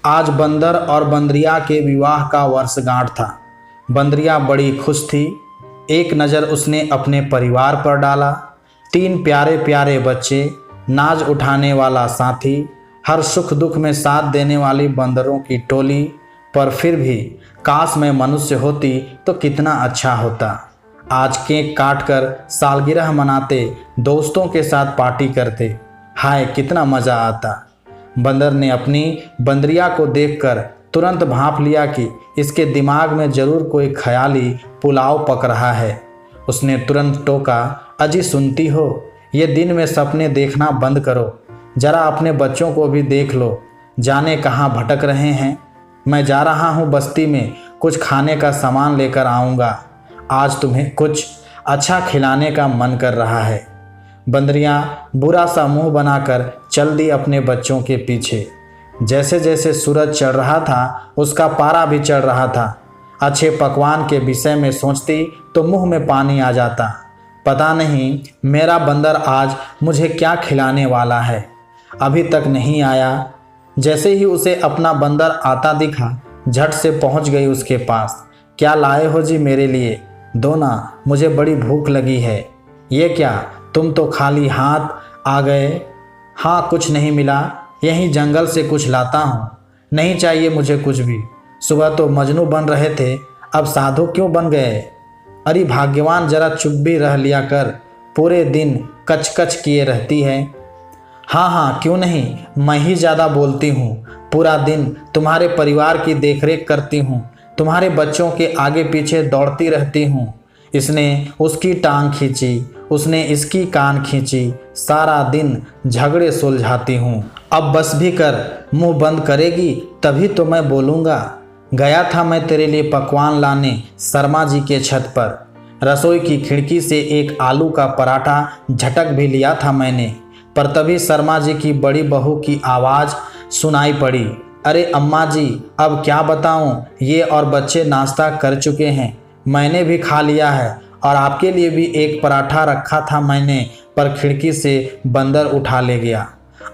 आज बंदर और बंदरिया के विवाह का वर्षगांठ था। बंदरिया बड़ी खुश थी। एक नज़र उसने अपने परिवार पर डाला। 3 प्यारे प्यारे बच्चे, नाज उठाने वाला साथी, हर सुख दुख में साथ देने वाली बंदरों की टोली। पर फिर भी काश मैं मनुष्य होती तो कितना अच्छा होता। आज केक काट कर सालगिरह मनाते, दोस्तों के साथ पार्टी करते, हाय कितना मज़ा आता। बंदर ने अपनी बंदरिया को देखकर तुरंत भांप लिया कि इसके दिमाग में ज़रूर कोई ख्याली पुलाव पक रहा है। उसने तुरंत टोका, अजी सुनती हो, ये दिन में सपने देखना बंद करो, ज़रा अपने बच्चों को भी देख लो, जाने कहाँ भटक रहे हैं। मैं जा रहा हूँ बस्ती में, कुछ खाने का सामान लेकर आऊँगा। आज तुम्हें कुछ अच्छा खिलाने का मन कर रहा है। बंदरिया बुरा सा मुंह बनाकर चल दी अपने बच्चों के पीछे। जैसे जैसे सूरज चढ़ रहा था, उसका पारा भी चढ़ रहा था। अच्छे पकवान के विषय में सोचती तो मुंह में पानी आ जाता। पता नहीं मेरा बंदर आज मुझे क्या खिलाने वाला है, अभी तक नहीं आया। जैसे ही उसे अपना बंदर आता दिखा, झट से पहुंच गई उसके पास। क्या लाए हो जी मेरे लिए? दो ना, मुझे बड़ी भूख लगी है। ये क्या, तुम तो खाली हाथ आ गए? हाँ, कुछ नहीं मिला, यहीं जंगल से कुछ लाता हूँ। नहीं चाहिए मुझे कुछ भी। सुबह तो मजनू बन रहे थे, अब साधु क्यों बन गए? अरे भाग्यवान, जरा चुप भी रह लिया कर, पूरे दिन कच कच किए रहती है। हाँ हाँ, क्यों नहीं, मैं ही ज़्यादा बोलती हूँ। पूरा दिन तुम्हारे परिवार की देखरेख करती हूँ, तुम्हारे बच्चों के आगे पीछे दौड़ती रहती हूँ। इसने उसकी टांग खींची, उसने इसकी कान खींची, सारा दिन झगड़े सुलझाती हूँ। अब बस भी कर, मुंह बंद करेगी तभी तो मैं बोलूँगा। गया था मैं तेरे लिए पकवान लाने शर्मा जी के छत पर। रसोई की खिड़की से एक आलू का पराठा झटक भी लिया था मैंने, पर तभी शर्मा जी की बड़ी बहू की आवाज़ सुनाई पड़ी। अरे अम्मा जी, अब क्या बताऊँ, ये और बच्चे नाश्ता कर चुके हैं, मैंने भी खा लिया है, और आपके लिए भी एक पराठा रखा था मैंने, पर खिड़की से बंदर उठा ले गया।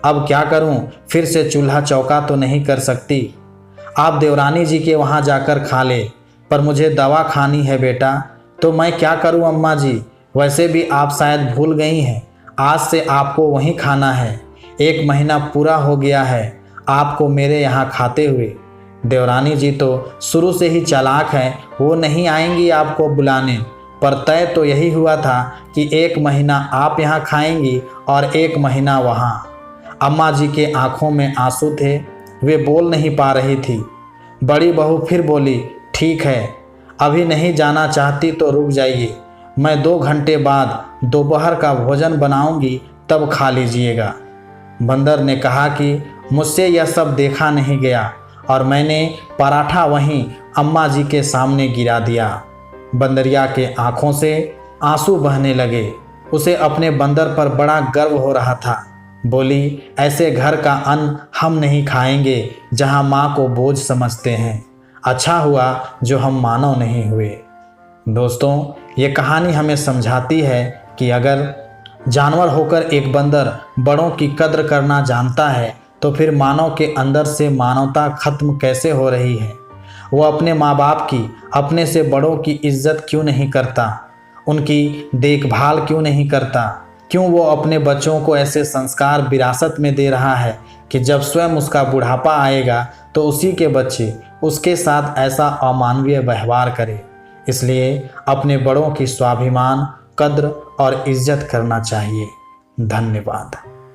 अब क्या करूं, फिर से चूल्हा चौका तो नहीं कर सकती। आप देवरानी जी के वहां जाकर खा ले, पर मुझे दवा खानी है बेटा। तो मैं क्या करूं अम्मा जी, वैसे भी आप शायद भूल गई हैं, आज से आपको वहीं खाना है। 1 महीना पूरा हो गया है आपको मेरे यहाँ खाते हुए। देवरानी जी तो शुरू से ही चालाक हैं, वो नहीं आएंगी आपको बुलाने, पर तय तो यही हुआ था कि 1 महीना आप यहाँ खाएंगी और 1 महीना वहाँ। अम्मा जी के आंखों में आंसू थे, वे बोल नहीं पा रही थी। बड़ी बहू फिर बोली, ठीक है, अभी नहीं जाना चाहती तो रुक जाइए, मैं 2 घंटे बाद दोपहर का भोजन बनाऊंगी, तब खा लीजिएगा। बंदर ने कहा कि मुझसे यह सब देखा नहीं गया, और मैंने पराठा वहीं अम्मा जी के सामने गिरा दिया। बंदरिया के आंखों से आंसू बहने लगे। उसे अपने बंदर पर बड़ा गर्व हो रहा था। बोली, ऐसे घर का अन्न हम नहीं खाएंगे जहां माँ को बोझ समझते हैं। अच्छा हुआ जो हम मानव नहीं हुए। दोस्तों, ये कहानी हमें समझाती है कि अगर जानवर होकर एक बंदर बड़ों की कद्र करना जानता है, तो फिर मानव के अंदर से मानवता खत्म कैसे हो रही है। वो अपने माँ बाप की, अपने से बड़ों की इज्जत क्यों नहीं करता, उनकी देखभाल क्यों नहीं करता, क्यों वो अपने बच्चों को ऐसे संस्कार विरासत में दे रहा है कि जब स्वयं उसका बुढ़ापा आएगा तो उसी के बच्चे उसके साथ ऐसा अमानवीय व्यवहार करें। इसलिए अपने बड़ों की स्वाभिमान, कद्र और इज्जत करना चाहिए। धन्यवाद।